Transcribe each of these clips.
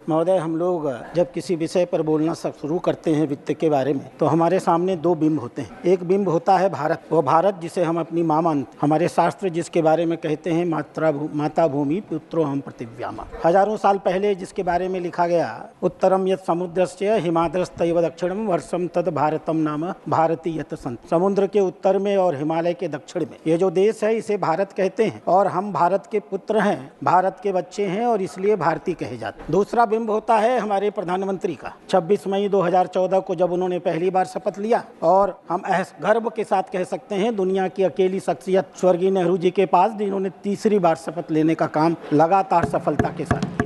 महोदय, हम लोग जब किसी विषय पर बोलना शुरू करते हैं वित्त के बारे में, तो हमारे सामने दो बिंब होते हैं। एक बिंब होता है भारत, वो भारत जिसे हम अपनी माँ मानते, हमारे शास्त्र जिसके बारे में कहते हैं माता भूमि पुत्रो हम पृथिव्यामा। हजारों साल पहले जिसके बारे में लिखा गया, उत्तरम यत् समुद्रस्य हिमाद्रस्तैव दक्षिणम वर्षम तद भारतम नाम भारती यत् संत। समुद्र के उत्तर में और हिमालय के दक्षिण में ये जो देश है इसे भारत कहते हैं, और हम भारत के पुत्र हैं, भारत के बच्चे हैं, और इसलिए भारतीय कहे जाते हैं। दूसरा बिंब होता है हमारे प्रधानमंत्री का। 26 मई 2014 को जब उन्होंने पहली बार शपथ लिया, और हम गर्व के साथ कह सकते हैं दुनिया की अकेली शख्सियत स्वर्गीय नेहरू जी के पास जिन्होंने तीसरी बार शपथ लेने का काम लगातार सफलता के साथ किया।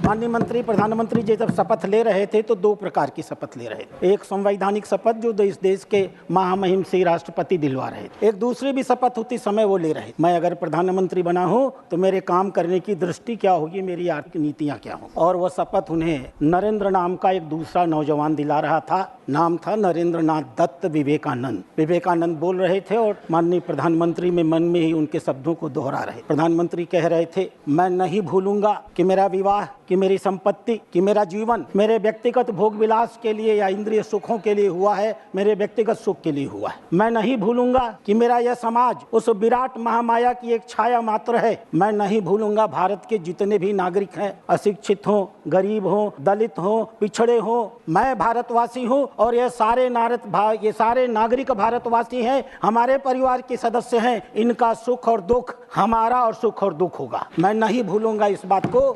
माननीय प्रधानमंत्री जी जब शपथ ले रहे थे तो दो प्रकार की शपथ ले रहे थे। एक संवैधानिक शपथ जो इस देश के महामहिम से राष्ट्रपति दिलवा रहे थे, एक दूसरी भी शपथ उसी समय वो ले रहे। मैं अगर प्रधानमंत्री बना हूं तो मेरे काम करने की दृष्टि क्या होगी, मेरी आर्थिक नीतियां क्या हों। और वह शपथ उन्हें नरेंद्र नाम का एक दूसरा नौजवान दिला रहा था। नाम था नरेंद्र नाथ दत्त विवेकानंद। विवेकानंद बोल रहे थे और माननीय प्रधानमंत्री में मन में ही उनके शब्दों को दोहरा रहे। प्रधानमंत्री कह रहे थे, मैं नहीं भूलूंगा कि मेरा विवाह, कि मेरी संपत्ति, कि मेरा जीवन मेरे व्यक्तिगत भोग विलास के लिए या इंद्रिय सुखों के लिए हुआ है, मेरे व्यक्तिगत सुख के लिए हुआ है। मैं नहीं भूलूंगा कि मेरा यह समाज उस विराट महामाया की एक छाया मात्र है। मैं नहीं भूलूंगा भारत के जितने भी नागरिक हैं, अशिक्षित हों, गरीब हों, दलित हों, पिछड़े हों, मैं भारतवासी हूँ और ये सारे नागरिक भारतवासी हैं, हमारे परिवार के सदस्य हैं। इनका सुख और दुख हमारा और सुख और दुख होगा। मैं नहीं भूलूंगा इस बात को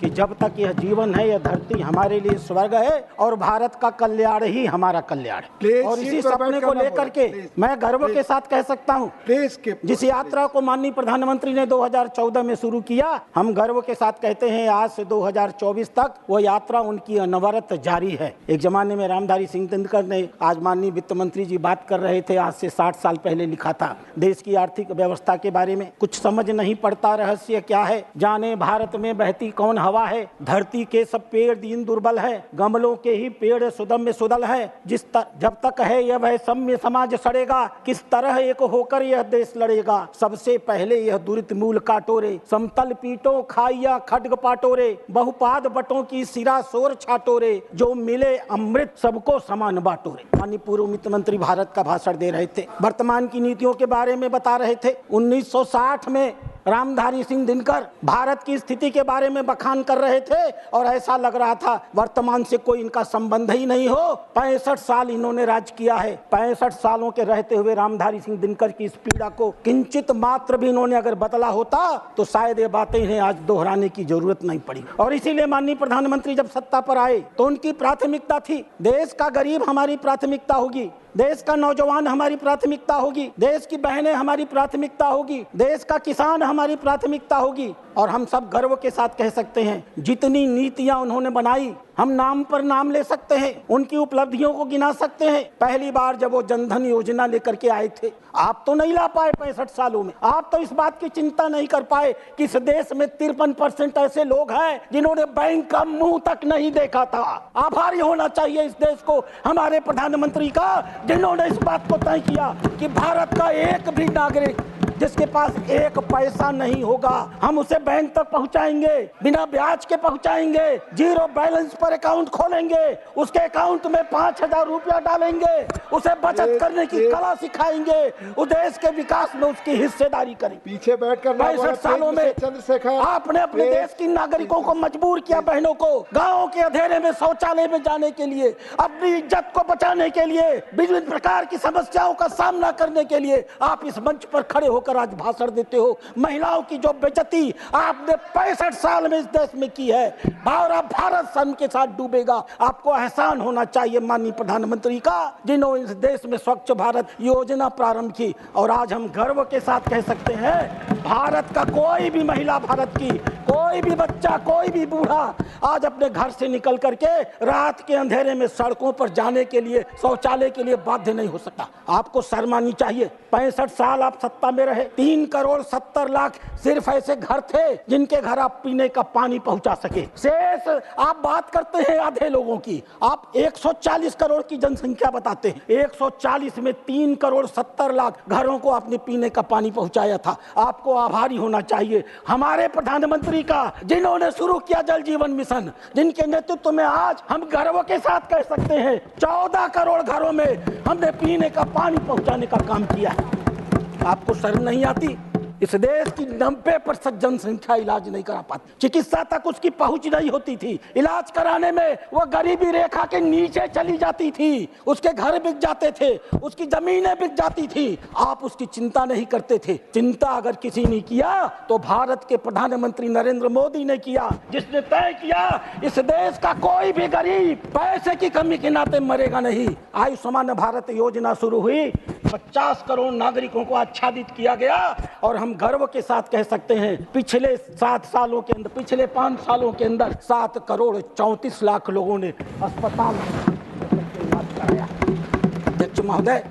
कि जब तक यह जीवन है, यह धरती हमारे लिए स्वर्ग है और भारत का कल्याण ही हमारा कल्याण है। और इसी सपने को लेकर के मैं गर्व के साथ कह सकता हूँ, जिस यात्रा को माननीय प्रधानमंत्री ने 2014 में शुरू किया, हम गर्व के साथ कहते हैं आज से 2024 तक वो यात्रा उनकी अनवरत जारी है। एक जमाने में रामधारी सिंह दिनकर ने, आज माननीय वित्त मंत्री जी बात कर रहे थे, आज से 60 साल पहले लिखा था देश की आर्थिक व्यवस्था के बारे में। कुछ समझ नहीं पड़ता रहस्य क्या है, जाने भारत में बहती कौन हवा है, धरती के सब पेड़ दीन दुर्बल है, गमलों के ही पेड़ सुदम्य सुदल है। जब तक है यह वह सम्य समाज सड़ेगा, किस तरह एक होकर यह देश लड़ेगा। सबसे पहले यह दुरित मूल काटोरे, समतल पीटो खाइया खड्ग पाटोरे, बहुपाद बटों की सिरा शोर छाटोरे, जो मिले अमृत सबको समान बाटोरे। माननीय पूर्व वित्त मंत्री भारत का भाषण दे रहे थे, वर्तमान की नीतियों के बारे में बता रहे थे। 1960 में रामधारी सिंह दिनकर भारत की स्थिति के बारे में बखान कर रहे थे और ऐसा लग रहा था वर्तमान से कोई इनका संबंध ही नहीं हो। 65 साल इन्होंने राज किया है। 65 सालों के रहते हुए रामधारी सिंह दिनकर की इस पीड़ा को किंचित मात्र भी इन्होंने अगर बदला होता तो शायद ये बातें इन्हें आज दोहराने की जरूरत नहीं पड़ी। और इसीलिए माननीय प्रधानमंत्री जब सत्ता पर आए तो उनकी प्राथमिकता थी, देश का गरीब हमारी प्राथमिकता होगी, देश का नौजवान हमारी प्राथमिकता होगी, देश की बहनें हमारी प्राथमिकता होगी, देश का किसान हमारी प्राथमिकता होगी। और हम सब गर्व के साथ कह सकते हैं जितनी नीतियां उन्होंने बनाई, हम नाम पर नाम ले सकते हैं, उनकी उपलब्धियों को गिना सकते हैं। पहली बार जब वो जनधन योजना लेकर के आए थे, आप तो नहीं ला पाए 65 सालों में, आप तो इस बात की चिंता नहीं कर पाए कि इस देश में 53% ऐसे लोग हैं जिन्होंने बैंक का मुंह तक नहीं देखा था। आभारी होना चाहिए इस देश को, हमारे प्रधानमंत्री का, जिन्होंने इस बात को तय किया कि भारत का एक भी नागरिक जिसके पास एक पैसा नहीं होगा, हम उसे बैंक तक पहुंचाएंगे, बिना ब्याज के पहुंचाएंगे, जीरो बैलेंस पर अकाउंट खोलेंगे, उसके अकाउंट में 5000 रुपया डालेंगे, उसे बचत करने की कला सिखाएंगे, उस देश के विकास में उसकी हिस्सेदारी करेंगे। पीछे बैठकर 65 सालों में आपने अपने देश की नागरिकों को मजबूर किया, बहनों को गाँव के अंधेरे में शौचालय में जाने के लिए, अपनी इज्जत को बचाने के लिए, विभिन्न प्रकार की समस्याओं का सामना करने के लिए आप इस मंच पर खड़े होकर आज भाषण देते हो। महिलाओं की जो बेइज्जती आपने 65 साल में इस देश में की है, भारत सन के साथ डूबेगा। आपको एहसान होना चाहिए माननीय प्रधानमंत्री का, जिन्होंने इस देश में स्वच्छ भारत योजना प्रारंभ की। और आज हम गर्व के साथ कह सकते हैं भारत का कोई भी महिला, भारत की कोई भी बच्चा, कोई भी बूढ़ा आज अपने घर से निकल करके रात के अंधेरे में सड़कों पर जाने के लिए, शौचालय के लिए बाध्य नहीं हो सकता। आपको शर्म आनी चाहिए। 65 साल आप सत्ता में रहे, रहे। 3,70,00,000 सिर्फ ऐसे घर थे जिनके घर आप पीने का पानी पहुंचा सके। शेष आप बात करते हैं आधे लोगों की, आप 140 करोड़ की जनसंख्या बताते हैं। 140 में 3,70,00,000 घरों को आपने पीने का पानी पहुंचाया था। आपको आभारी होना चाहिए हमारे प्रधानमंत्री का, जिन्होंने शुरू किया जल जीवन मिशन, जिनके नेतृत्व में आज हम गर्व के साथ कह सकते हैं 14 करोड़ घरों में हमने पीने का पानी पहुंचाने का काम किया है। आपको शर्म नहीं आती? इस देश की 90% जनसंख्या इलाज नहीं करा पाती, चिकित्सा तक उसकी पहुंच नहीं होती थी। इलाज कराने में वो गरीबी रेखा के नीचे चली जाती थी, उसके घर बिक जाते थे, उसकी जमीनें बिक जाती थी। आप उसकी चिंता नहीं करते थे। चिंता अगर किसी ने किया तो भारत के प्रधानमंत्री नरेंद्र मोदी ने किया, जिसने तय किया इस देश का कोई भी गरीब पैसे की कमी के नाते मरेगा नहीं। आयुष्मान भारत योजना शुरू हुई, 50 करोड़ नागरिकों को आच्छादित किया गया और हम गर्व के साथ कह सकते हैं पिछले 7 सालों के अंदर, पिछले 5 सालों के अंदर 7 करोड़ 34 लाख लोगों ने अस्पताल में इलाज कराया। अध्यक्ष महोदय,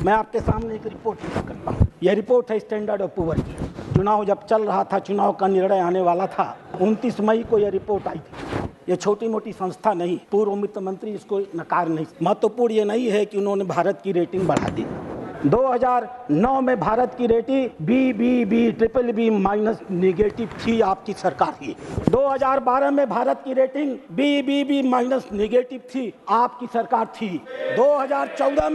मैं आपके सामने एक रिपोर्ट पेश करता हूँ। यह रिपोर्ट है स्टैंडर्ड ऑफ पुअर की। चुनाव जब चल रहा था, चुनाव का निर्णय आने वाला था, 29 मई को यह रिपोर्ट आई थी। ये छोटी मोटी संस्था नहीं, पूर्व वित्त मंत्री इसको नकार नहीं। महत्वपूर्ण ये नहीं है कि उन्होंने भारत की रेटिंग बढ़ा दी। 2009 में भारत की रेटिंग BBB माइनस नेगेटिव थी, आपकी सरकार की। 2012 में भारत की रेटिंग BBB माइनस नेगेटिव थी, आपकी सरकार थी। 2014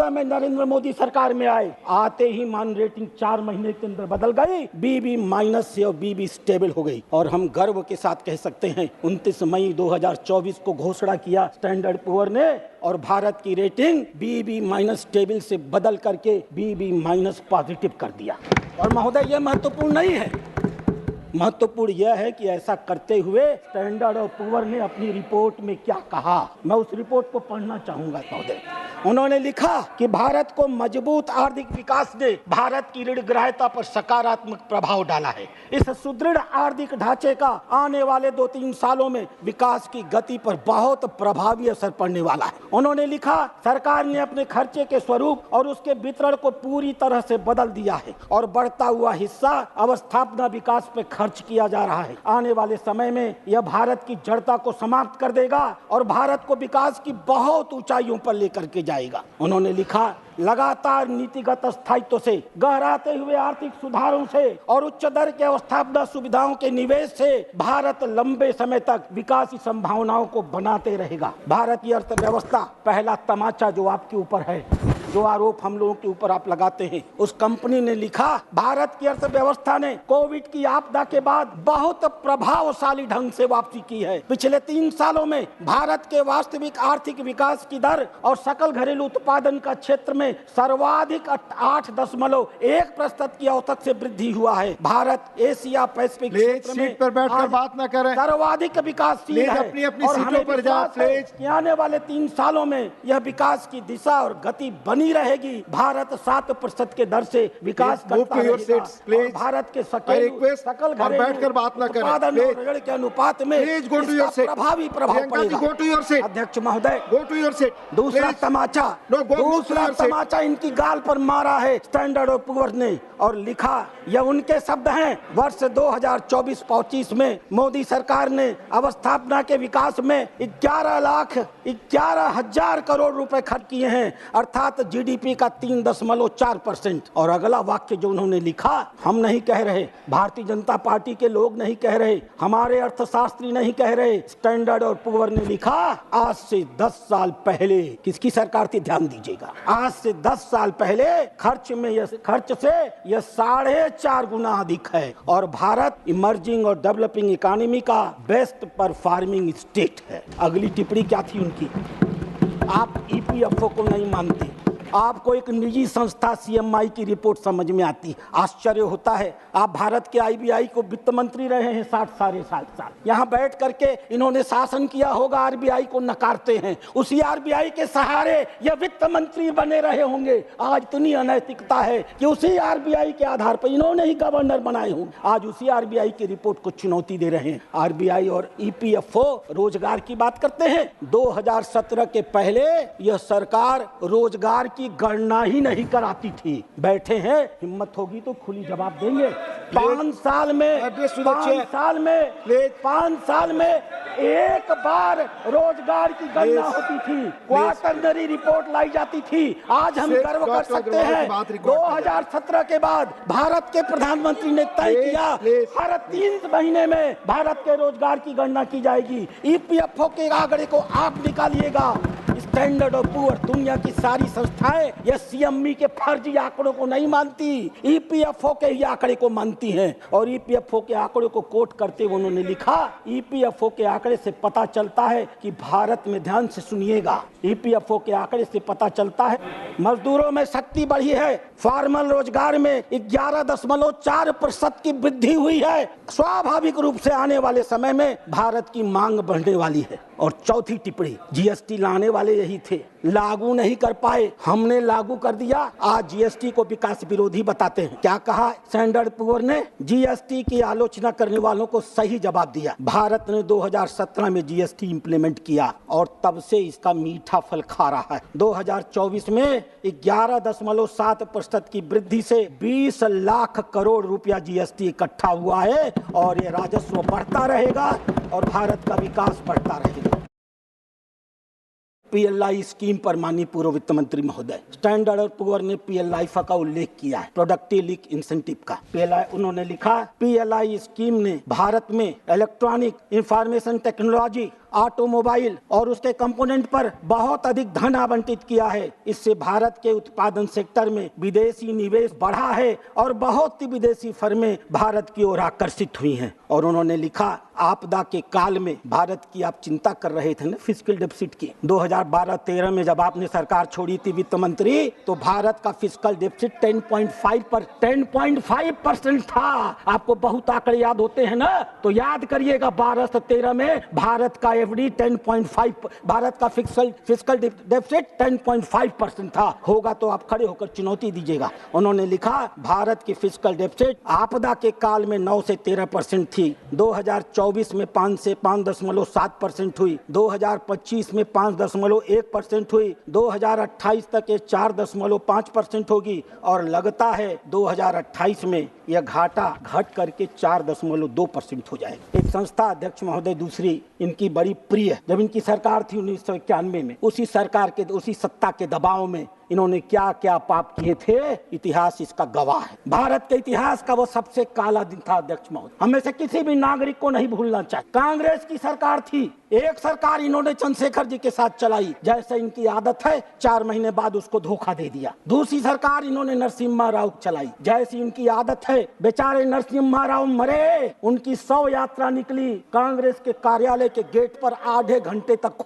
में नरेंद्र मोदी सरकार में आए, आते ही मान रेटिंग 4 महीने के अंदर बदल गई, BB माइनस से और BB स्टेबल हो गई। और हम गर्व के साथ कह सकते हैं 29 मई 2024 को घोषणा किया स्टैंडर्ड पुअर ने, और भारत की रेटिंग BB माइनस स्टेबल से बदल करके BB माइनस पॉजिटिव कर दिया। और महोदय, यह महत्वपूर्ण नहीं है, महत्वपूर्ण यह है कि ऐसा करते हुए स्टैंडर्ड ऑफ पुअर ने अपनी रिपोर्ट में क्या कहा, मैं उस रिपोर्ट को पढ़ना चाहूंगा महोदय। उन्होंने लिखा कि भारत को मजबूत आर्थिक विकास ने भारत की ऋण ग्राह्यता पर सकारात्मक प्रभाव डाला है। इस सुदृढ़ आर्थिक ढांचे का आने वाले 2-3 सालों में विकास की गति पर बहुत प्रभावी असर पड़ने वाला है। उन्होंने लिखा, सरकार ने अपने खर्चे के स्वरूप और उसके वितरण को पूरी तरह से बदल दिया है और बढ़ता हुआ हिस्सा अवस्थापना विकास पे खर्च किया जा रहा है। आने वाले समय में यह भारत की जड़ता को समाप्त कर देगा और भारत को विकास की बहुत ऊंचाइयों पर लेकर के जाएगा। उन्होंने लिखा, लगातार नीतिगत स्थायित्व से, गहराते हुए आर्थिक सुधारों से और उच्च दर के अवस्थापना सुविधाओं के निवेश से भारत लंबे समय तक विकास की संभावनाओं को बनाते रहेगा। भारत की अर्थव्यवस्था, पहला तमाचा जो आपके ऊपर है, जो आरोप हम लोगों के ऊपर आप लगाते हैं, उस कंपनी ने लिखा, भारत की अर्थव्यवस्था ने कोविड की आपदा के बाद बहुत प्रभावशाली ढंग से वापसी की है। पिछले 3 सालों में भारत के वास्तविक आर्थिक विकास की दर और सकल घरेलू उत्पादन का क्षेत्र में सर्वाधिक 8.1% की औसत से वृद्धि हुआ है। भारत एशिया पैसिफिक क्षेत्र में पर बैठकर बात न करें, सर्वाधिक विकासशील है। अपनी और सीटों पर जाओ प्लीज। आने वाले 3 सालों में यह विकास की दिशा और गति बनी रहेगी। भारत 7% के दर से विकास करता रहेगा। भारत के सकल बैठकर बात न करें, उत्पादन और ऋण के अनुपात में प्रभावी प्रभाव पड़ेगा। अध्यक्ष महोदय, दूसरा तमाचा इनकी गाल पर मारा है स्टैंडर्ड ऑफ पुअर ने और लिखा, यह उनके शब्द हैं, वर्ष 2024-25 में मोदी सरकार ने अवस्थापना के विकास में 11,11,000 करोड़ रुपए खर्च किए हैं, अर्थात GDP का 3.4%। और अगला वाक्य जो उन्होंने लिखा, हम नहीं कह रहे, भारतीय जनता पार्टी के लोग नहीं कह रहे, हमारे अर्थशास्त्री नहीं कह रहे, स्टैंडर्ड ऑफ पुअर ने लिखा, आज से 10 साल पहले, किसकी सरकार थी ध्यान दीजिएगा, आज से 10 साल पहले खर्च से यह 4.5 गुना अधिक है और भारत इमर्जिंग और डेवलपिंग इकोनॉमी का बेस्ट परफॉर्मिंग स्टेट है। अगली टिप्पणी क्या थी उनकी, आप EPFO को नहीं मानते, आपको एक निजी संस्था CMI की रिपोर्ट समझ में आती। आश्चर्य होता है, आप भारत के IBI को वित्त मंत्री रहे हैं 60 साल, यहाँ बैठ करके इन्होंने शासन किया होगा, RBI को नकारते हैं, उसी RBI के सहारे ये वित्त मंत्री बने रहे होंगे। आज इतनी अनैतिकता है कि उसी RBI के आधार पर इन्होंने ही गवर्नर बनाए होंगे, आज उसी RBI की रिपोर्ट को चुनौती दे रहे हैं। RBI और EPFO रोजगार की बात करते हैं। 2017 के पहले यह सरकार रोजगार की की गणना ही नहीं कराती थी। बैठे हैं, हिम्मत होगी तो खुली जवाब देंगे। 5 साल में 5 साल में एक बार रोजगार की गणना होती थी, क्वार्टरली रिपोर्ट लाई जाती थी। आज हम गर्व कर सकते हैं 2017 के बाद भारत के प्रधानमंत्री ने तय किया हर 3 महीने में भारत के रोजगार की गणना की जाएगी। ईपीएफओ के आंकड़े को आप निकालिएगा। स्टैंडर्ड और पुअर, दुनिया की सारी संस्थाएं ये सीएमई के फर्जी आंकड़ों को नहीं मानती, ईपीएफओ के ही आंकड़े को मानती हैं। और ईपीएफओ के आंकड़ों को कोट करते हुए उन्होंने लिखा, ईपीएफओ के आंकड़े से पता चलता है कि भारत में, ध्यान से सुनिएगा, ईपीएफओ के आंकड़े से पता चलता है मजदूरों में शक्ति बढ़ी है। फॉर्मल रोजगार में 11.4% की वृद्धि हुई है। स्वाभाविक रूप से आने वाले समय में भारत की मांग बढ़ने वाली है। और चौथी टिप्पणी, जीएसटी लाने वाले यही थे, लागू नहीं कर पाए, हमने लागू कर दिया। आज जीएसटी को विकास विरोधी बताते हैं। क्या कहा स्टैंडर्ड पुअर ने? जीएसटी की आलोचना करने वालों को सही जवाब दिया। भारत ने 2017 में जीएसटी इंप्लीमेंट किया और तब से इसका मीठा फल खा रहा है। 2024 में 11.7% की वृद्धि से 20 लाख करोड़ रुपया जीएसटी इकट्ठा हुआ है और ये राजस्व बढ़ता रहेगा और भारत का विकास बढ़ता रहेगा। पीएलआई स्कीम पर माननीय पूर्व वित्त मंत्री महोदय, स्टैंडर्ड और पुअर ने पीएलआई का उल्लेख किया है, प्रोडक्टिव लिंक इंसेंटिव का। पीएलआई, उन्होंने लिखा, पीएलआई स्कीम ने भारत में इलेक्ट्रॉनिक इंफॉर्मेशन टेक्नोलॉजी, ऑटोमोबाइल और उसके कंपोनेंट पर बहुत अधिक धन आवंटित किया है। इससे भारत के उत्पादन सेक्टर में विदेशी निवेश बढ़ा है और बहुत सी विदेशी फर्में भारत की ओर आकर्षित हुई हैं। और उन्होंने लिखा, आपदा के काल में भारत की आप चिंता कर रहे थे ना फिस्कल डेफिसिट की, 2012-13 में जब आपने सरकार छोड़ी थी वित्त मंत्री, तो भारत का फिस्कल डेफिसिट 10.5% था। आपको बहुत आंकड़े याद होते हैं ना, तो याद करिएगा 12 से 13 में भारत का एफडी 10.5, भारत का फिस्कल डेफिसिट 10.5% था। होगा तो आप खड़े होकर चुनौती दीजिएगा। उन्होंने लिखा, भारत की फिस्कल डेफिसिट आपदा के काल में 9 से 13% थी, 2024 में 5 से 5.7% हुई, 2025 में 5.1% हुई, 2028 तक ये 4.5% होगी और लगता है 2028 में यह घाटा घट करके 4.2% हो जाएगा। एक संस्था अध्यक्ष महोदय दूसरी इनकी बड़ी प्रिय, जब इनकी सरकार थी 1991 में, उसी सरकार के, उसी सत्ता के दबाव में इन्होंने क्या क्या पाप किए थे, इतिहास इसका गवाह है। भारत के इतिहास का वो सबसे काला दिन था अध्यक्ष महोदय, हमें से किसी भी नागरिक को नहीं भूलना चाहिए। कांग्रेस की सरकार थी, एक सरकार इन्होंने चंद्रशेखर जी के साथ चलाई, जैसे इनकी आदत है 4 महीने बाद उसको धोखा दे दिया। दूसरी सरकार इन्होंने नरसिम्हा राव चलाई, जैसी इनकी आदत है, बेचारे नरसिम्हा राव मरे, उनकी 100 यात्रा निकली, कांग्रेस के कार्यालय के गेट पर आधे घंटे तक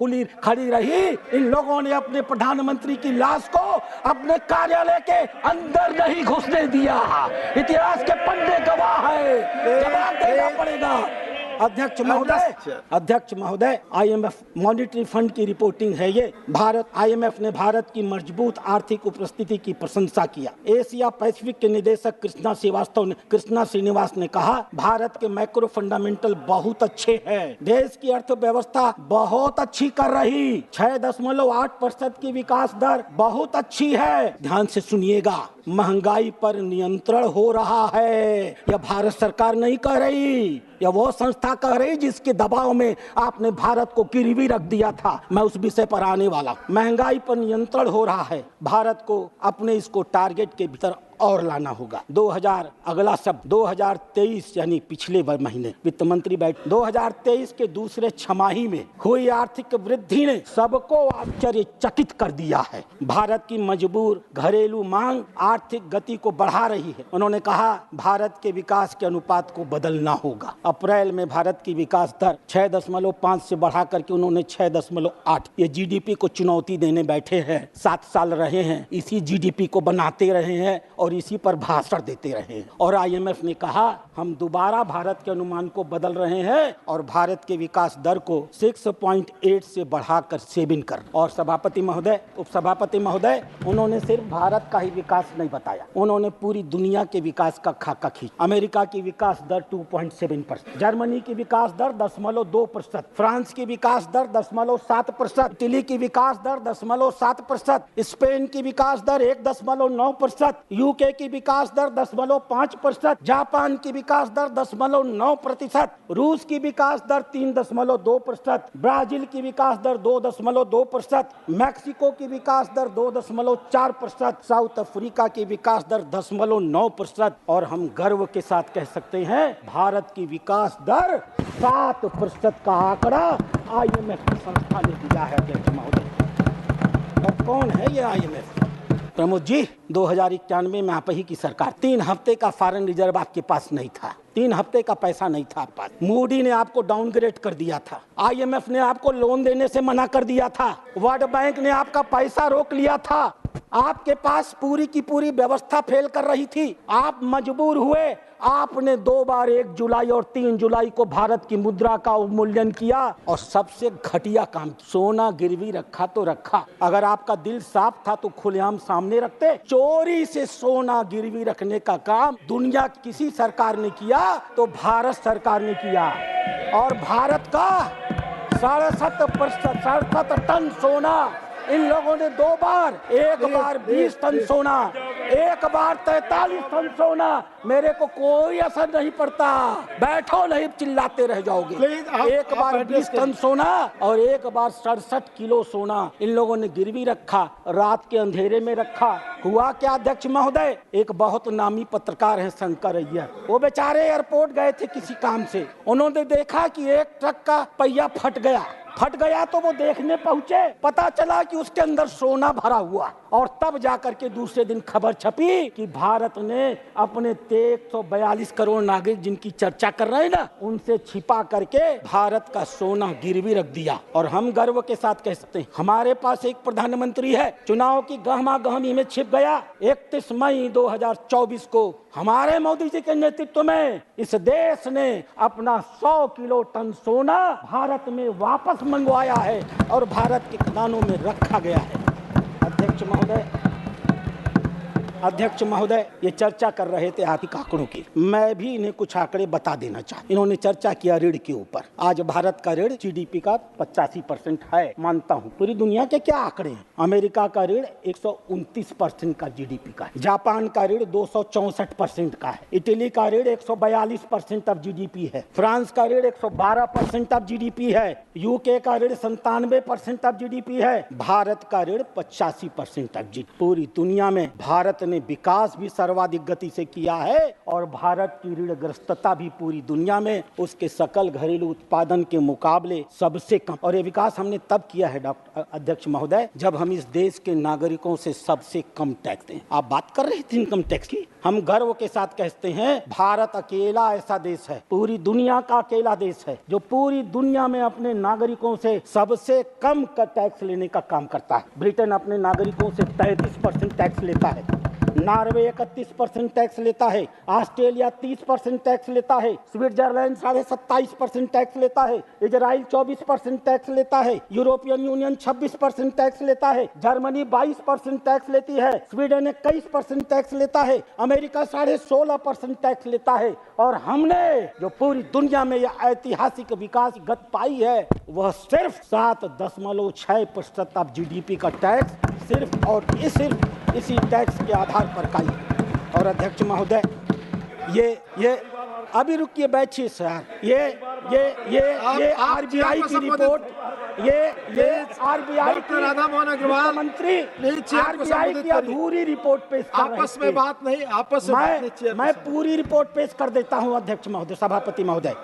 खड़ी रही। इन लोगों ने अपने प्रधानमंत्री की लाश को अपने कार्यालय के अंदर नहीं घुसने दिया। इतिहास के पन्ने गवाह है, जवाब देना पड़ेगा। अध्यक्ष महोदय, आईएमएफ मॉनिटरी फंड की रिपोर्टिंग है ये। आईएमएफ ने भारत की मजबूत आर्थिक उपस्थिति की प्रशंसा किया। एशिया पैसिफिक के निदेशक कृष्णा श्रीनिवास ने कहा, भारत के मैक्रो फंडामेंटल बहुत अच्छे हैं, देश की अर्थव्यवस्था बहुत अच्छी कर रही, 6.8% की विकास दर बहुत अच्छी है। ध्यान से सुनिएगा, महंगाई पर नियंत्रण हो रहा है। यह भारत सरकार नहीं कह रही, यह वो संस्था कह रही जिसके दबाव में आपने भारत को गिरवी रख दिया था। मैं उस विषय पर आने वाला। महंगाई पर नियंत्रण हो रहा है, भारत को अपने इसको टारगेट के भीतर और लाना होगा। 2023 यानी पिछले महीने वित्त मंत्री 2023 के दूसरे छमाही में हुई आर्थिक वृद्धि ने सबको आश्चर्यचकित कर दिया है। भारत की मजबूर घरेलू मांग आर्थिक गति को बढ़ा रही है। उन्होंने कहा, भारत के विकास के अनुपात को बदलना होगा। अप्रैल में भारत की विकास दर 6.5 से बढ़ा करके उन्होंने 6.8, ये जीडीपी को चुनौती देने बैठे हैं। 7 साल रहे हैं, इसी जीडीपी को बनाते रहे हैं और और इसी पर भाषण देते रहे। और IMF ने कहा हम दोबारा भारत के अनुमान को बदल रहे हैं और भारत के विकास दर को 6.8 से बढ़ाकर 7 कर। और सभापति महोदय, उपसभापति महोदय, उन्होंने सिर्फ भारत का ही विकास नहीं बताया, उन्होंने पूरी दुनिया के विकास का खाका खींचा। अमेरिका की विकास दर 2.7%, जर्मनी की विकास दर 0.2%, फ्रांस की विकास दर 0.7%, इटली की विकास दर 0.7%, स्पेन की विकास दर 1.9%, यूके की विकास दर 10.5%, जापान की विकास दर 10.9%, रूस की विकास दर 3.2%, ब्राजील की विकास दर 2.2%, मैक्सिको की विकास दर 2.4%, साउथ अफ्रीका की विकास दर 10.9%। और हम गर्व के साथ कह सकते हैं भारत की विकास दर 7% का आंकड़ा IMF की संस्था ने दिया है अध्यक्ष महोदय। और कौन है ये IMF? प्रमोद जी, 2091 में आप ही की सरकार, 3 हफ्ते का फॉरेन रिजर्व आपके पास नहीं था, 3 हफ्ते का पैसा नहीं था आपके पास। मूडी ने आपको डाउनग्रेड कर दिया था, IMF ने आपको लोन देने से मना कर दिया था, वर्ल्ड बैंक ने आपका पैसा रोक लिया था, आपके पास पूरी की पूरी व्यवस्था फेल कर रही थी। आप मजबूर हुए, आपने 2 बार 1 जुलाई और 3 जुलाई को भारत की मुद्रा का अवमूल्यन किया और सबसे घटिया काम, सोना गिरवी रखा तो रखा, अगर आपका दिल साफ था तो खुलेआम सामने रखते। चोरी से सोना गिरवी रखने का काम दुनिया किसी सरकार ने किया तो भारत सरकार ने किया। और भारत का 67 टन सोना इन लोगों ने 2 बार, एक बार 20 टन सोना, एक बार 43 टन सोना। मेरे को कोई असर नहीं पड़ता, बैठो नहीं चिल्लाते रह जाओगे। एक बार 20 टन सोना और एक बार 67 किलो सोना इन लोगों ने गिरवी रखा, रात के अंधेरे में रखा। हुआ क्या अध्यक्ष महोदय? एक बहुत नामी पत्रकार है शंकर अय्यर, वो बेचारे एयरपोर्ट गए थे किसी काम से, उन्होंने देखा कि एक ट्रक का पहिया फट गया तो वो देखने पहुंचे, पता चला कि उसके अंदर सोना भरा हुआ। और तब जाकर के दूसरे दिन खबर छपी कि भारत ने अपने 142 करोड़ नागरिक जिनकी चर्चा कर रहे हैं ना, उनसे छिपा करके भारत का सोना गिरवी रख दिया। और हम गर्व के साथ कह सकते हैं हमारे पास एक प्रधानमंत्री है, चुनाव की गहमा गहमी में छिप गया। 31 मई 2024 को हमारे मोदी जी के नेतृत्व में इस देश ने अपना 100 किलो टन सोना भारत में वापस मंगवाया है और भारत के खजानों में रखा गया है। अध्यक्ष महोदय, ये चर्चा कर रहे थे आर्थिक आंकड़ों की, मैं भी इन्हें कुछ आंकड़े बता देना चाहता। इन्होंने चर्चा किया ऋण के ऊपर। आज भारत का ऋण GDP का 85% है, मानता हूँ। पूरी दुनिया के क्या आंकड़े हैं? अमेरिका का ऋण 129% का GDP का है, जापान का ऋण 264% का है, इटली का ऋण 142% ऑफ GDP है, फ्रांस का ऋण 112% ऑफ GDP है, यूके का ऋण 97% ऑफ GDP है, भारत का ऋण 85% ऑफ GDP। पूरी दुनिया में भारत ने विकास भी सर्वाधिक गति से किया है और भारत की ऋणग्रस्तता भी पूरी दुनिया में उसके सकल घरेलू उत्पादन के मुकाबले सबसे कम। और ये विकास हमने तब किया है डॉक्टर अध्यक्ष महोदय, जब हम इस देश के नागरिकों से सबसे कम टैक्स दें। आप बात कर रहे थे इनकम टैक्स की, हम गर्व के साथ कहते हैं भारत अकेला ऐसा देश है, पूरी दुनिया का अकेला देश है जो पूरी दुनिया में अपने नागरिकों से सबसे कम का टैक्स लेने का काम करता है। ब्रिटेन अपने नागरिकों से 33% टैक्स लेता है, नॉर्वे 31% टैक्स लेता है, ऑस्ट्रेलिया 30% टैक्स लेता है, स्विट्जरलैंड 27.5% टैक्स लेता है, इजराइल 24% टैक्स लेता है, यूरोपियन यूनियन 26% टैक्स लेता है, जर्मनी 22% टैक्स लेती है, स्वीडन 21% टैक्स लेता है, अमेरिका 16.5% टैक्स लेता है। और हमने जो पूरी दुनिया में यह ऐतिहासिक विकास गति पाई है वह सिर्फ 7.6% ऑफ GDP का टैक्स सिर्फ और सिर्फ इसी टैक्स के आधार पर काई। और अध्यक्ष महोदय, ये अभी रुकिए, बैठिए सर, ये RBI की रिपोर्ट, ये RBI की राधा मोहन अग्रवाल मंत्री RBI की अधूरी रिपोर्ट पेश कर रहे थे। आपस में बात नहीं, मैं पूरी रिपोर्ट पेश कर देता हूं अध्यक्ष महोदय, सभापति महोदय।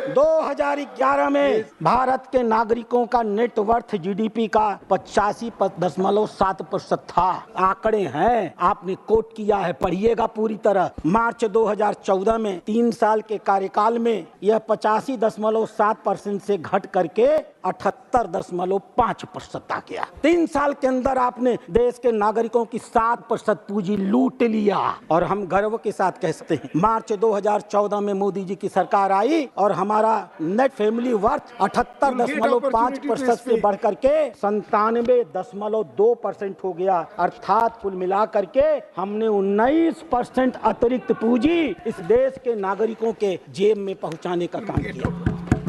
2011 में भारत के नागरिकों का नेटवर्थ जीडीपी का 85.7% था। आंकड़े हैं, आपने कोट किया है, पढ़िएगा पूरी तरह। मार्च 2014 में 3 साल के कार्यकाल में यह 85.7% से घट करके 78.5% आ गया। 3 साल के अंदर आपने देश के नागरिकों की 7% पूंजी लूट लिया। और हम गर्व के साथ कह सकते हैं, मार्च 2014 में मोदी जी की सरकार आई और हमारा नेट फैमिली वर्थ 78.5% से बढ़ करके 97.2% हो गया। अर्थात कुल मिला करके हमने 19% अतिरिक्त पूंजी इस देश के नागरिकों के जेब में पहुंचाने का काम किया।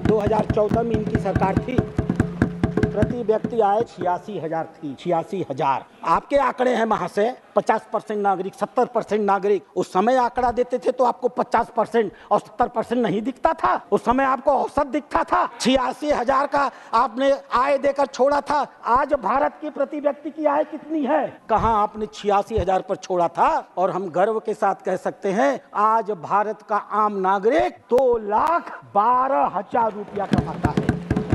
2014 में इनकी सरकार थी, प्रति व्यक्ति आय 86,000 थी, 86,000। आपके आंकड़े हैं महाशय, 50% नागरिक, 70% नागरिक। उस समय आंकड़ा देते थे तो आपको 50% और 70% नहीं दिखता था। उस समय आपको औसत दिखता था। 86,000 का आपने आय देकर छोड़ा था। आज भारत की प्रति व्यक्ति की आय कितनी है? कहाँ आपने 86,000 पर छोड़ा था। और हम गर्व के साथ कह सकते हैं, आज भारत का आम नागरिक 2,12,000 रुपया कमाता है।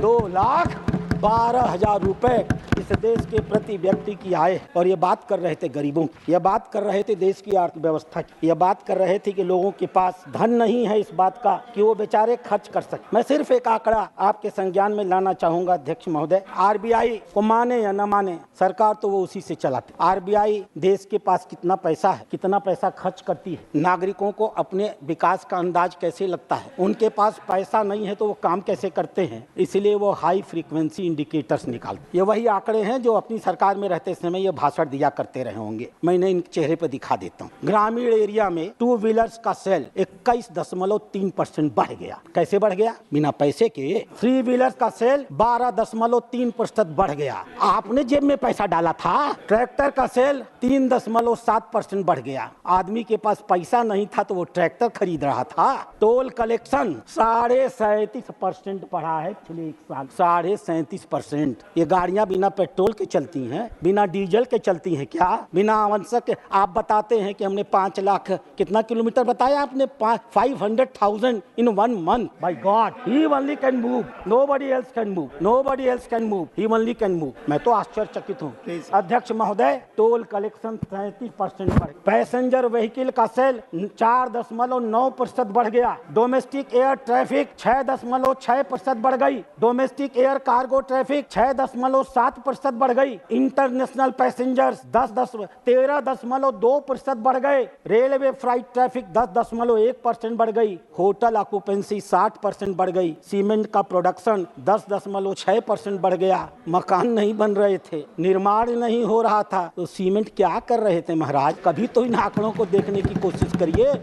2,12,000 रुपए इस देश के प्रति व्यक्ति की आय। और ये बात कर रहे थे गरीबों की, ये बात कर रहे थे देश की अर्थव्यवस्था की, ये बात कर रहे थे कि लोगों के पास धन नहीं है इस बात का कि वो बेचारे खर्च कर सके। मैं सिर्फ एक आंकड़ा आपके संज्ञान में लाना चाहूंगा अध्यक्ष महोदय। आरबीआई को माने या न माने, सरकार तो वो उसी से चलाती। आरबीआई देश के पास कितना पैसा है, कितना पैसा खर्च करती है, नागरिकों को अपने विकास का अंदाज कैसे लगता है, उनके पास पैसा नहीं है तो वो काम कैसे करते हैं, इसलिए वो हाई फ्रीक्वेंसी इंडिकेटर्स निकालते। ये वही आंकड़े हैं जो अपनी सरकार में रहते समय ये भाषण दिया करते रहे होंगे। मैं इन्हें इनके चेहरे पर दिखा देता हूँ। ग्रामीण एरिया में 2 व्हीलर्स का सेल 21.3% बढ़ गया। कैसे बढ़ गया? बिना पैसे के। 3 व्हीलर्स का सेल 12.3% बढ़ गया। आपने जेब में पैसा डाला था। ट्रैक्टर का सेल 3.7% बढ़ गया। आदमी के पास पैसा नहीं था तो वो ट्रैक्टर खरीद रहा था। टोल कलेक्शन 37.5% बढ़ा है पिछले 1 साल। 37.5%। ये गाड़ियां बिना पेट्रोल के चलती हैं, बिना डीजल के चलती हैं क्या? बिना आवश्यक के आप बताते हैं कि हमने 5 लाख कितना किलोमीटर बताया आपने? 500,000 इन 1 month। By God, he only can move, nobody else can move, nobody else can move, he only can move. मैं तो आश्चर्यचकित हूँ अध्यक्ष महोदय। टोल कलेक्शन 37% बढ़। पैसेंजर व्हीकल का सेल 4.9% बढ़ गया। डोमेस्टिक एयर ट्रैफिक 6.6% बढ़ गई। डोमेस्टिक एयर कार्गो ट्रैफिक 6.7% बढ़ गई। इंटरनेशनल पैसेंजर्स 13.2% बढ़ गए। रेलवे फ्लाइट ट्रैफिक 10.1% बढ़ गई। होटल ऑक्यूपेंसी 60% बढ़ गई। सीमेंट का प्रोडक्शन 10.6% बढ़ गया। मकान नहीं बन रहे थे, निर्माण नहीं हो रहा था, तो सीमेंट क्या कर रहे थे महाराज? कभी तो इन आंकड़ों को देखने की कोशिश करिए।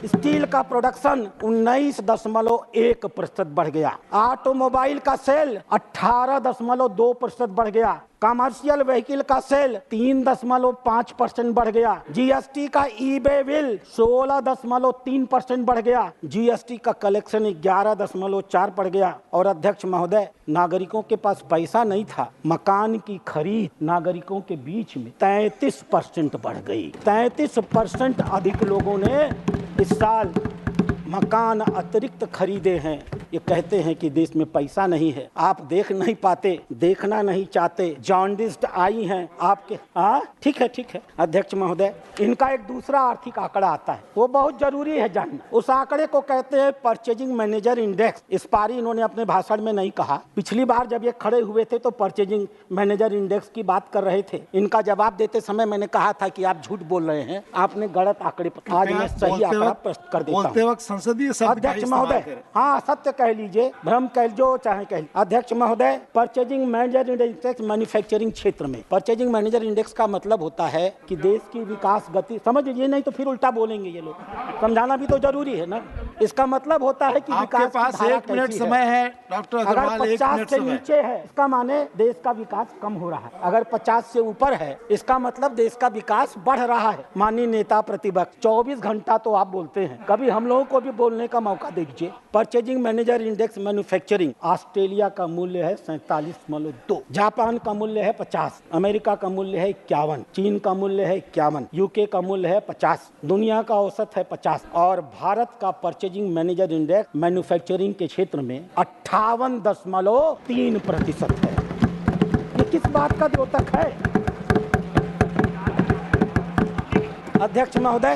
स्टील का प्रोडक्शन 19.1% बढ़ गया। ऑटोमोबाइल का सेल 18.2% बढ़ गया। कमर्शियल व्हीकल का सेल 3.5% बढ़ गया। जीएसटी का ईबे बिल 16.3% बढ़ गया। जीएसटी का कलेक्शन 11.4 बढ़ गया। और अध्यक्ष महोदय, नागरिकों के पास पैसा नहीं था, मकान की खरीद नागरिकों के बीच में 33% बढ़ गई। 33% अधिक लोगों ने इस साल मकान अतिरिक्त खरीदे हैं। ये कहते हैं कि देश में पैसा नहीं है। आप देख नहीं पाते, देखना नहीं चाहते। जॉन्डिस्ड आई हैं आपके। ठीक है अध्यक्ष महोदय, इनका एक दूसरा आर्थिक आंकड़ा आता है, वो बहुत जरूरी है जानना। उस आंकड़े को कहते हैं परचेजिंग मैनेजर इंडेक्स। इस बार इन्होंने अपने भाषण में नहीं कहा। पिछली बार जब ये खड़े हुए थे तो परचेजिंग मैनेजर इंडेक्स की बात कर रहे थे। इनका जवाब देते समय मैंने कहा था कि आप झूठ बोल रहे हैं, आपने गलत आंकड़े। आज मैं सही आंकड़ा प्रस्तुत कर देता हूँ संसदीय अध्यक्ष महोदय। हाँ, सत्य कह लीजिए, भ्रम कह जो चाहे कह। अध्यक्ष महोदय, परचेजिंग मैनेजर इंडेक्स मैन्युफैक्चरिंग क्षेत्र में। परचेजिंग मैनेजर इंडेक्स का मतलब होता है कि देश की विकास गति, समझ लीजिए, नहीं तो फिर उल्टा बोलेंगे ये लोग, समझाना भी तो जरूरी है ना। इसका मतलब होता है कि विकास की धारा 1 मिनट समय है डॉक्टर अगर 50 से नीचे है इसका माने देश का विकास कम हो रहा है। अगर 50 से ऊपर है इसका मतलब देश का विकास बढ़ रहा है। माननीय नेता प्रतिपक्ष, 24 घंटा तो आप बोलते हैं, कभी हम लोगों को भी बोलने का मौका दीजिए। Purchasing manager index manufacturing, Australia का मूल्य है 47.2, जापान का मूल्य है 50, अमेरिका का मूल्य है 51, चीन का मूल्य है 51, यूके का मूल्य है 50, दुनिया का औसत है 50 और भारत का purchasing purchasing manager index manufacturing के क्षेत्र में 58.3% है। ये किस बात का द्योतक है? अध्यक्ष महोदय,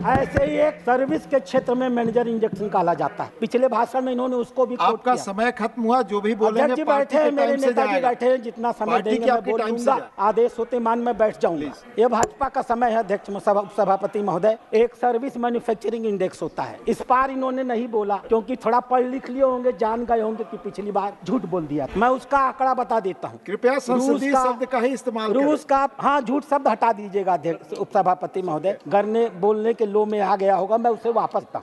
ऐसे ही एक सर्विस के क्षेत्र में मैनेजर इंजेक्शन काला जाता है। पिछले भाषण में इन्होंने उसको भी कोट आपका किया। समय खत्म हुआ, जो भी बोलेंगे अध्यक्ष जी बैठे हैं, मेरे नेताजी बैठे हैं, जितना समय देंगे मैं बोल दूंगा। आदेश होते मान मैं बैठ जाऊंगा। ये भाजपा का समय है अध्यक्ष सभापति महोदय। एक सर्विस मैन्युफैक्चरिंग इंडेक्स होता है, इस बार इन्होंने नहीं बोला क्योंकि थोड़ा पढ़ लिख लिए होंगे, जान गए होंगे कि पिछली बार झूठ बोल दिया। मैं उसका आंकड़ा बता देता हूँ। कृपया संसदीय शब्द का ही इस्तेमाल करें। रूस का, हाँ, झूठ शब्द हटा दीजिएगा अध्यक्ष उपसभापति महोदय। गरने बोलने के लो में आ गया होगा, मैं उसे वापस था।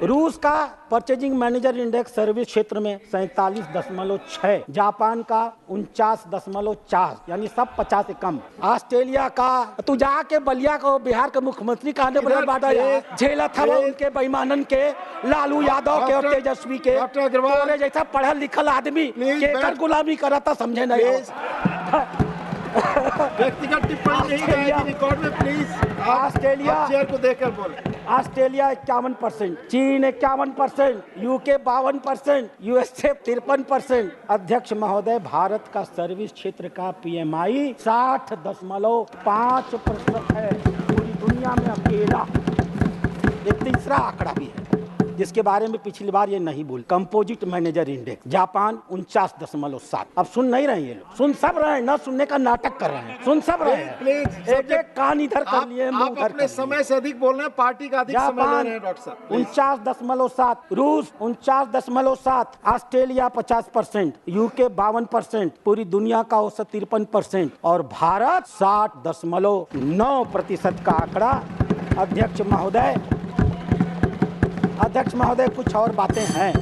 रूस का परचेजिंग मैनेजर इंडेक्स सर्विस क्षेत्र में 47.6, जापान का 49.4, यानी सब 50 से कम। ऑस्ट्रेलिया का, तू जाके बलिया को बिहार के मुख्यमंत्री का आने बड़ा बाधा झेला था वो उनके बेईमानन के, लालू यादव के और तेजस्वी के। तोरे जैसा पढ़ल लिखल आदमी केकर गुलामी करा था, समझे नहीं। व्यक्तिगत टिप्पणी नहीं रहेगी रिकॉर्ड में, प्लीज। ऑस्ट्रेलिया चेयर को देखकर बोले। ऑस्ट्रेलिया 51%, चीन 51%, यूके 52%, यूएसए 53%। अध्यक्ष महोदय, भारत का सर्विस क्षेत्र का पीएमआई 60.5% है, पूरी दुनिया में अकेला। एक तीसरा आंकड़ा भी है जिसके बारे में पिछली बार ये नहीं बोल, कंपोजिट मैनेजर इंडेक्स, जापान 49.7। अब सुन नहीं रहे ये लोग, सुन सब रहे हैं, न सुनने का नाटक कर रहे हैं, सुन सब रहे हैं। एक एक कान इधर कर लिए, आप अपने समय से अधिक बोल रहे हैं, पार्टी का अधिक समय ले रहे हैं डॉक्टर साहब। 49.7, रूस 49.7, ऑस्ट्रेलिया 50%, यूके 52%, पूरी दुनिया का औसत 53% और भारत 60.9% का आंकड़ा। अध्यक्ष महोदय कुछ और बातें हैं।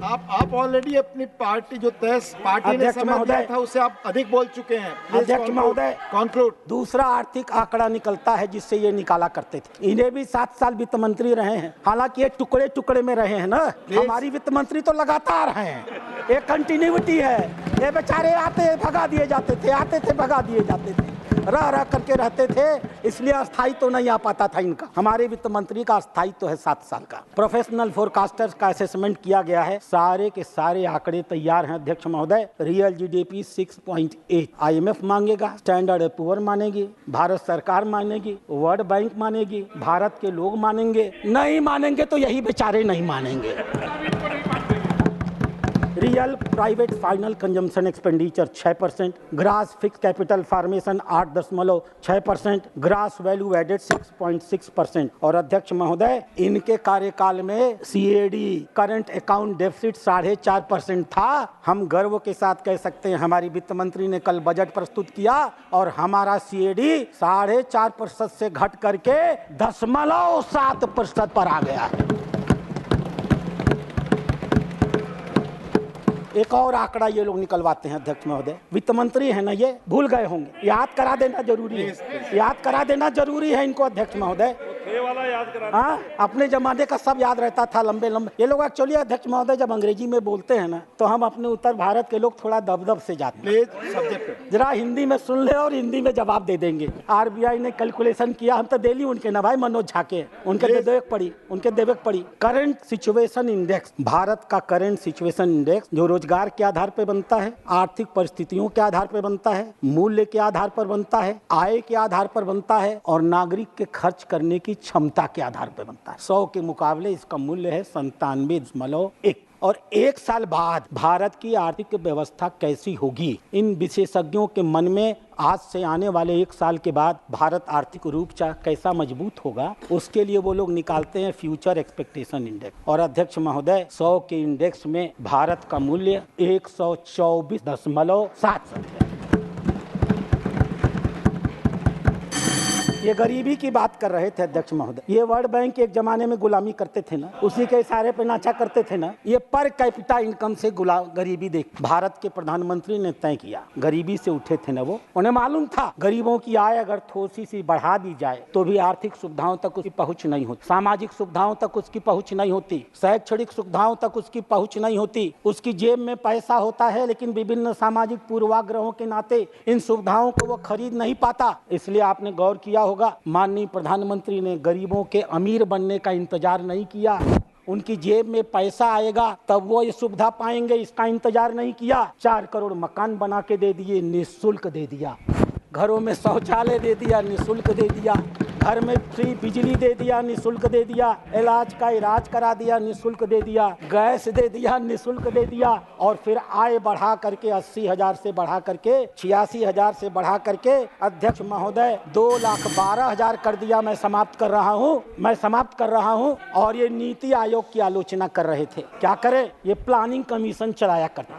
आप ऑलरेडी अपनी पार्टी जो पार्टी ने समय दिया था उससे आप अधिक बोल चुके हैं। अध्यक्ष महोदय, कंक्लूड। दूसरा आर्थिक आंकड़ा निकलता है जिससे ये निकाला करते थे। इन्हें भी 7 साल वित्त मंत्री रहे हैं, हालांकि ये टुकड़े टुकड़े में रहे हैं ना। हमारी वित्त मंत्री तो लगातार हैं, एक कंटिन्यूटी है। ये बेचारे आते भगा दिए जाते थे, आते थे भगा दिए जाते थे, रह करके रहते थे, इसलिए अस्थायी तो नहीं आ पाता था इनका। हमारे वित्त मंत्री का अस्थायी तो है 7 साल का। प्रोफेशनल फोरकास्टर्स का असेसमेंट किया गया है, सारे के सारे आंकड़े तैयार हैं अध्यक्ष महोदय। रियल जीडीपी 6.8, IMF मांगेगा, स्टैंडर्ड पुअर मानेगी, भारत सरकार मानेगी, वर्ल्ड बैंक मानेगी, भारत के लोग मानेंगे, नहीं मानेंगे तो यही बेचारे नहीं मानेंगे। Real private final consumption expenditure 6%, gross fix capital formation 8.6%, gross value added 6.6%। और अध्यक्ष महोदय, इनके कार्यकाल में CAD करंट अकाउंट डेफिसिट 4.5% था। हम गर्व के साथ कह सकते हैं हमारी वित्त मंत्री ने कल बजट प्रस्तुत किया और हमारा CAD 4.5% से घट करके 0.7% पर आ गया है। एक और आंकड़ा ये लोग निकलवाते हैं अध्यक्ष महोदय, वित्त मंत्री है ना, ये भूल गए होंगे, याद करा देना जरूरी है, याद करा देना जरूरी है इनको अध्यक्ष महोदय। वाला याद करा, हाँ, अपने जमाने का सब याद रहता था, लंबे लंबे। ये लोग एक्चुअली अध्यक्ष महोदय जब अंग्रेजी में बोलते हैं ना तो हम अपने उत्तर भारत के लोग थोड़ा दबदब से जाते हैं। जरा हिंदी में सुन ले और हिंदी में जवाब दे देंगे। RBI ने कैलकुलेशन किया, हम तो दिल्ली उनके ना भाई मनोज झा के, उनके देवे पड़ी करंट सिचुएशन इंडेक्स। भारत का करंट सिचुएशन इंडेक्स जो रोजगार के आधार पर बनता है, आर्थिक परिस्थितियों के आधार पर बनता है, मूल्य के आधार पर बनता है, आय के आधार पर बनता है और नागरिक के खर्च करने की क्षमता के आधार पर बनता है। 100 के मुकाबले इसका मूल्य है 97.1। और 1 साल बाद भारत की आर्थिक व्यवस्था कैसी होगी, इन विशेषज्ञों के मन में आज से आने वाले 1 साल के बाद भारत आर्थिक रूप से कैसा मजबूत होगा, उसके लिए वो लोग निकालते हैं फ्यूचर एक्सपेक्टेशन इंडेक्स। और अध्यक्ष महोदय, 100 के इंडेक्स में भारत का मूल्य 124.7 है। ये गरीबी की बात कर रहे थे अध्यक्ष महोदय। ये वर्ल्ड बैंक एक जमाने में गुलामी करते थे ना, उसी के इशारे पे नाचा करते थे ना। ये पर कैपिटा इनकम से गरीबी देख भारत के प्रधानमंत्री ने तय किया। गरीबी से उठे थे ना वो, उन्हें मालूम था गरीबों की आय अगर थोड़ी सी बढ़ा दी जाए तो भी आर्थिक सुविधाओं तक उसकी पहुंच नहीं होती, सामाजिक सुविधाओं तक उसकी पहुंच नहीं होती, शैक्षणिक सुविधाओं तक उसकी पहुंच नहीं होती। उसकी जेब में पैसा होता है लेकिन विभिन्न सामाजिक पूर्वाग्रहों के नाते इन सुविधाओं को वो खरीद नहीं पाता। इसलिए आपने गौर किया होगा, माननीय प्रधानमंत्री ने गरीबों के अमीर बनने का इंतजार नहीं किया, उनकी जेब में पैसा आएगा तब वो ये सुविधा पाएंगे, इसका इंतजार नहीं किया। 4 करोड़ मकान बना के दे दिए, निःशुल्क दे दिया। घरों में शौचालय दे दिया, निःशुल्क दे दिया। घर में फ्री बिजली दे दिया, निःशुल्क दे दिया। इलाज का इलाज करा दिया, निःशुल्क दे दिया। गैस दे दिया, निःशुल्क दे दिया। और फिर आय बढ़ा करके 80,000 से बढ़ा करके 86,000 से बढ़ा करके अध्यक्ष महोदय 2,12,000 कर दिया। मैं समाप्त कर रहा हूँ। और ये नीति आयोग की आलोचना कर रहे थे। क्या करे, ये प्लानिंग कमीशन चलाया करते,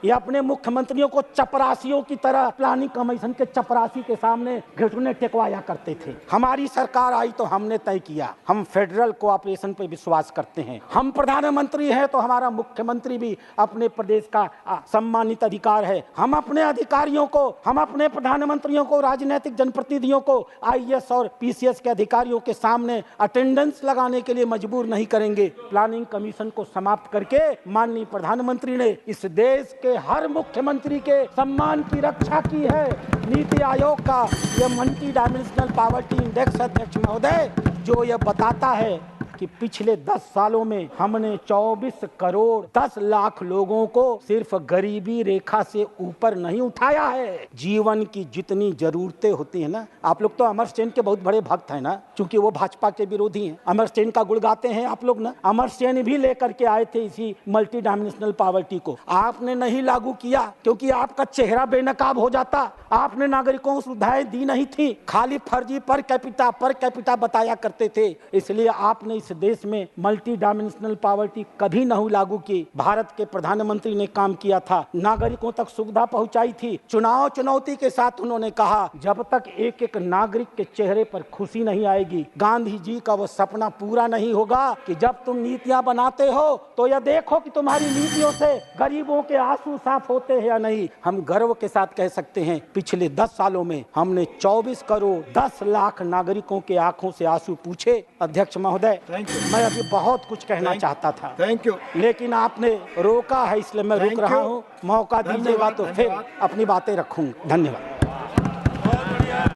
ये अपने मुख्यमंत्रियों को चपरासियों की तरह प्लानिंग कमीशन के चपरासी के सामने घुटने टेकवाया करते थे। हमारी सरकार आई तो हमने तय किया, हम फेडरल कोऑपरेशन पे विश्वास करते हैं। हम प्रधानमंत्री हैं तो हमारा मुख्यमंत्री भी अपने प्रदेश का सम्मानित अधिकार है। हम अपने अधिकारियों को, हम अपने प्रधानमंत्रियों को, राजनीतिक जनप्रतिनिधियों को IAS और PCS के अधिकारियों के सामने अटेंडेंस लगाने के लिए मजबूर नहीं करेंगे। प्लानिंग कमीशन को समाप्त करके माननीय प्रधानमंत्री ने इस देश के हर मुख्यमंत्री के सम्मान की रक्षा की है। नीति आयोग का यह मल्टी डायमेंशनल पॉवर्टी इंडेक्स अध्यक्ष महोदय जो यह बताता है कि पिछले 10 सालों में हमने 24 करोड़ 10 लाख लोगों को सिर्फ गरीबी रेखा से ऊपर नहीं उठाया है। जीवन की जितनी जरूरतें होती है ना, आप लोग तो अमर सेन के बहुत बड़े भक्त हैं ना, क्योंकि वो भाजपा के विरोधी हैं। अमर सेन का गुण गाते हैं आप लोग ना। अमर सेन भी लेकर के आए थे इसी मल्टी डायमेंशनल पॉवर्टी को, आपने नहीं लागू किया क्योंकि आपका चेहरा बेनकाब हो जाता। आपने नागरिकों को सुविधाएं दी नहीं थी, खाली फर्जी पर कैपिटा बताया करते थे। इसलिए आपने इस देश में मल्टी डायमेंशनल पॉवर्टी कभी नहीं लागू की। भारत के प्रधानमंत्री ने काम किया था, नागरिकों तक सुविधा पहुंचाई थी। चुनौती के साथ उन्होंने कहा जब तक एक एक नागरिक के चेहरे पर खुशी नहीं आएगी, गांधी जी का वो सपना पूरा नहीं होगा कि जब तुम नीतियां बनाते हो तो यह देखो कि तुम्हारी नीतियों से गरीबों के आंसू साफ होते हैं या नहीं। हम गर्व के साथ कह सकते हैं पिछले 10 सालों में हमने 24 करोड़ 10 लाख नागरिकों के आंखों से आंसू पूछे। अध्यक्ष महोदय, मैं अभी बहुत कुछ कहना चाहता था, थैंक यू, लेकिन आपने रोका है, इसलिए मैं रुक रहा हूँ। मौका दीजिएगा तो फिर अपनी बातें रखूंगा। धन्यवाद।